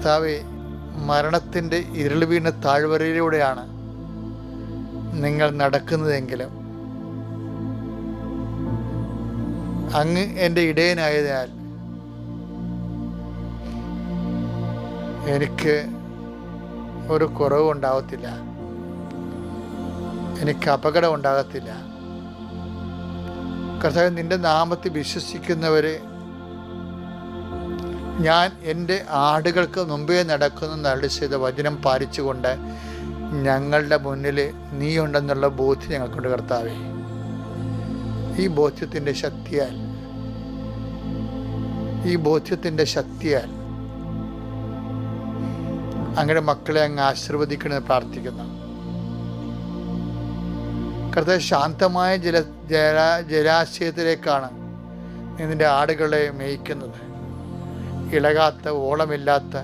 കർത്താവെ, മരണത്തിൻ്റെ ഇരുൾ വീണ താഴ്വരയിലൂടെയാണ് നിങ്ങൾ നടക്കുന്നതെങ്കിലും അങ്ങ് എൻ്റെ ഇടയനായതിനാൽ എനിക്ക് ഒരു കുറവും ഉണ്ടാകത്തില്ല, എനിക്ക് അപകടം ഉണ്ടാകത്തില്ല. കർത്താവേ, നിൻ്റെ നാമത്തിൽ വിശ്വസിക്കുന്നവരെ ഞാൻ എൻ്റെ ആടുകൾക്ക് മുമ്പേ നടക്കുന്ന നല്ലി ചെയ്ത വചനം പാലിച്ചുകൊണ്ട് ഞങ്ങളുടെ മുന്നിൽ നീ ഉണ്ടെന്നുള്ള ബോധ്യം ഞങ്ങൾക്കുണ്ട്. കർത്താവേ, ഈ ബോധ്യത്തിൻ്റെ ശക്തിയാൽ അങ്ങനെ മക്കളെ അങ്ങ് ആശീർവദിക്കണമെന്ന് പ്രാർത്ഥിക്കുന്നു. കർത്താവേ, ശാന്തമായ ജലാശയത്തിലേക്കാണ് നീ നിൻ്റെ ആടുകളെ മേയ്ക്കുന്നത്. ഇളകാത്ത, ഓളമില്ലാത്ത